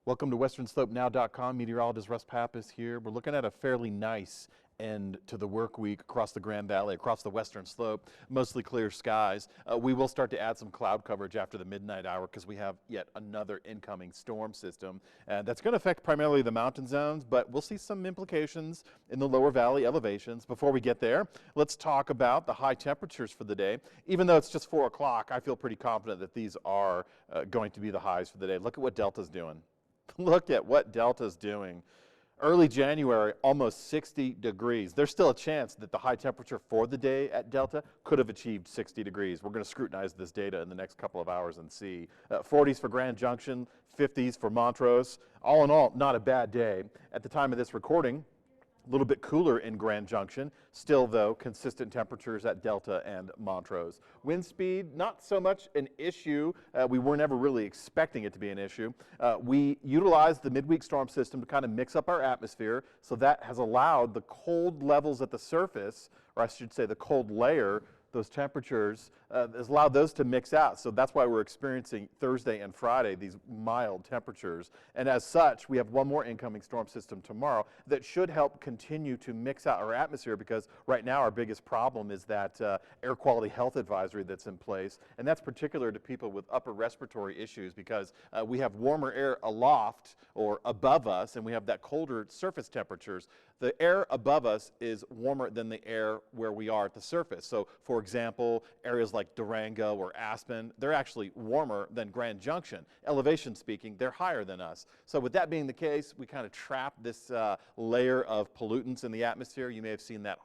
Welcome to WesternSlopeNow.com. Meteorologist Russ Pappas here. We're looking at a fairly nice end to the work week across the Grand Valley, across the Western Slope, mostly clear skies. We will start to add some cloud coverage after the midnight hour because we have yet another incoming storm system. That's going to affect primarily the mountain zones, but we'll see some implications in the lower valley elevations. Before we get there, let's talk about the high temperatures for the day. Even though it's just 4 o'clock, I feel pretty confident that these are going to be the highs for the day. Look at what Delta's doing. Look at what Delta's doing. Early January, almost 60 degrees. There's still a chance that the high temperature for the day at Delta could have achieved 60 degrees. We're going to scrutinize this data in the next couple of hours and see. 40s for Grand Junction, 50s for Montrose. All in all, not a bad day. At the time of this recording, a little bit cooler in Grand Junction. Still, though, consistent temperatures at Delta and Montrose. Wind speed, not so much an issue. We were never really expecting it to be an issue. We utilized the midweek storm system to kind of mix up our atmosphere, so that has allowed the cold levels at the surface, or I should say the cold layer, those temperatures, has allowed those to mix out. So that's why we're experiencing Thursday and Friday these mild temperatures. And as such, we have one more incoming storm system tomorrow that should help continue to mix out our atmosphere, because right now our biggest problem is that air quality health advisory that's in place. And that's particular to people with upper respiratory issues, because we have warmer air aloft or above us, and we have that colder surface temperatures. The air above us is warmer than the air where we are at the surface. So, for example, areas like Durango or Aspen, they're actually warmer than Grand Junction. Elevation speaking, they're higher than us. So with that being the case, we kind of trap this layer of pollutants in the atmosphere. You may have seen that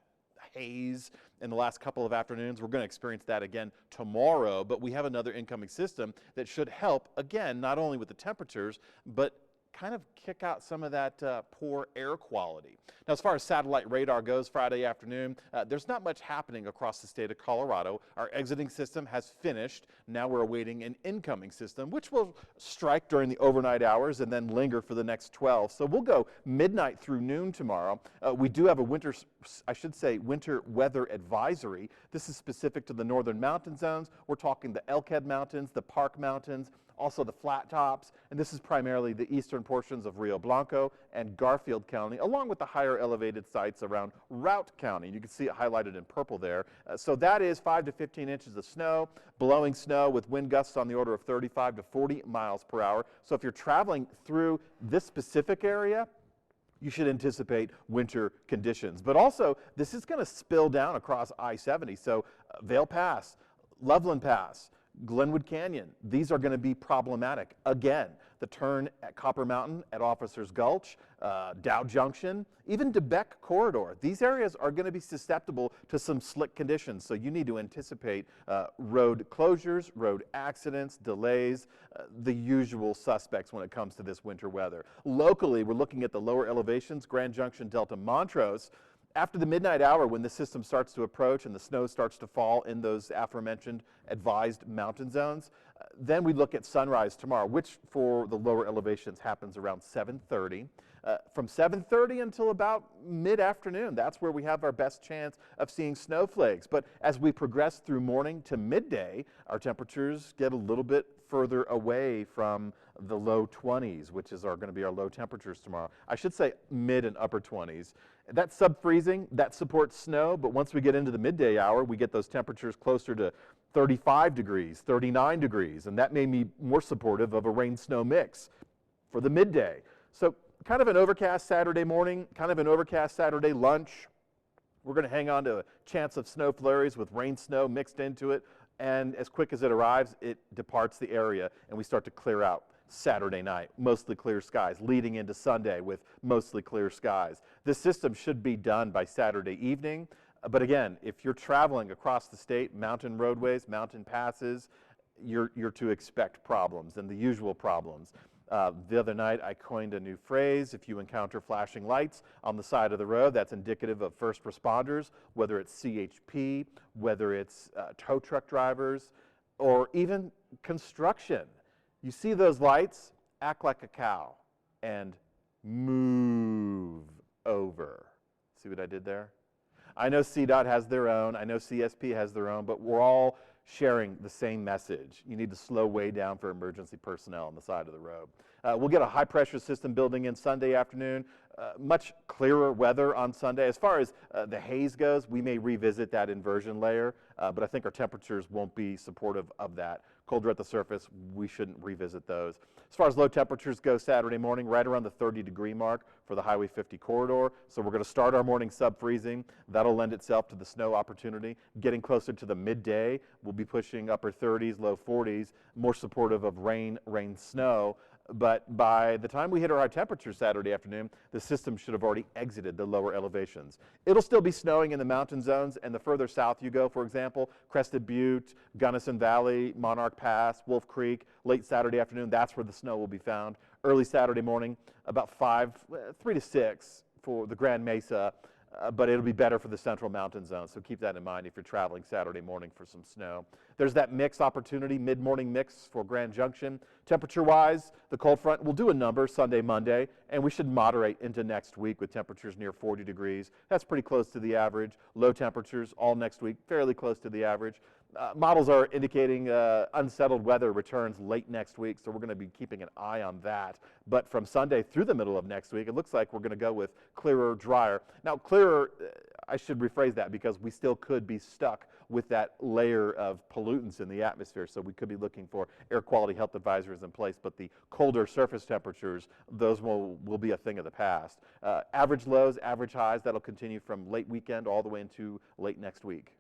haze in the last couple of afternoons. We're going to experience that again tomorrow, but we have another incoming system that should help, again, not only with the temperatures, but kind of kick out some of that poor air quality. Now, as far as satellite radar goes, Friday afternoon, there's not much happening across the state of Colorado. Our exiting system has finished. Now we're awaiting an incoming system, which will strike during the overnight hours and then linger for the next 12. So we'll go midnight through noon tomorrow. We do have a winter weather advisory. This is specific to the northern mountain zones. We're talking the Elkhead Mountains, the Park Mountains, also the flat tops, and this is primarily the eastern portions of Rio Blanco and Garfield County, along with the higher elevated sites around Routt County. You can see it highlighted in purple there. So that is 5 to 15 inches of snow, blowing snow with wind gusts on the order of 35 to 40 miles per hour. So if you're traveling through this specific area, you should anticipate winter conditions. But also, this is going to spill down across I-70. So Vail Pass, Loveland Pass, Glenwood Canyon, these are going to be problematic. Again, the turn at Copper Mountain, at Officers Gulch, Dow Junction, even DeBeck Corridor. These areas are going to be susceptible to some slick conditions, so you need to anticipate road closures, road accidents, delays, the usual suspects when it comes to this winter weather. Locally, we're looking at the lower elevations, Grand Junction, Delta, Montrose. After the midnight hour, when the system starts to approach and the snow starts to fall in those aforementioned advised mountain zones, then we look at sunrise tomorrow, which for the lower elevations happens around 7:30. From 7:30 until about mid-afternoon, that's where we have our best chance of seeing snowflakes. But as we progress through morning to midday, our temperatures get a little bit further away from the low 20s, which are going to be our low temperatures tomorrow. I should say mid and upper 20s. That's sub-freezing, that supports snow, but once we get into the midday hour, we get those temperatures closer to 35 degrees, 39 degrees, and that may be more supportive of a rain-snow mix for the midday. So kind of an overcast Saturday morning, kind of an overcast Saturday lunch. We're going to hang on to a chance of snow flurries with rain snow mixed into it, and as quick as it arrives, it departs the area, and we start to clear out Saturday night, mostly clear skies, leading into Sunday with mostly clear skies. This system should be done by Saturday evening, but again, if you're traveling across the state, mountain roadways, mountain passes, you're to expect problems, and the usual problems. The other night, I coined a new phrase. If you encounter flashing lights on the side of the road, that's indicative of first responders, whether it's CHP, whether it's tow truck drivers, or even construction. You see those lights, act like a cow and move over. See what I did there? I know CDOT has their own, I know CSP has their own, but we're all sharing the same message. You need to slow way down for emergency personnel on the side of the road. We'll get a high pressure system building in Sunday afternoon. Much clearer weather on Sunday. As far as the haze goes, we may revisit that inversion layer, but I think our temperatures won't be supportive of that. Colder at the surface, we shouldn't revisit those. As far as low temperatures go Saturday morning, right around the 30-degree mark for the Highway 50 corridor. So we're going to start our morning sub-freezing. That'll lend itself to the snow opportunity. Getting closer to the midday, we'll be pushing upper 30s, low 40s, more supportive of rain, snow. But by the time we hit our high temperatures Saturday afternoon, the system should have already exited the lower elevations. It'll still be snowing in the mountain zones, and the further south you go, for example, Crested Butte, Gunnison Valley, Monarch Pass, Wolf Creek, late Saturday afternoon, that's where the snow will be found. Early Saturday morning, about 3 to 6 for the Grand Mesa, but it'll be better for the central mountain zone, so keep that in mind if you're traveling Saturday morning for some snow. There's that mix opportunity, mid-morning mix for Grand Junction. Temperature-wise, the cold front will do a number Sunday, Monday, and we should moderate into next week with temperatures near 40 degrees. That's pretty close to the average. Low temperatures all next week, fairly close to the average. Models are indicating unsettled weather returns late next week, so we're going to be keeping an eye on that. But from Sunday through the middle of next week, it looks like we're going to go with clearer, drier. Now, clearer, I should rephrase that because we still could be stuck with that layer of pollutants in the atmosphere, so we could be looking for air quality health advisories in place, but the colder surface temperatures, those will be a thing of the past. Average lows, average highs, that'll continue from late weekend all the way into late next week.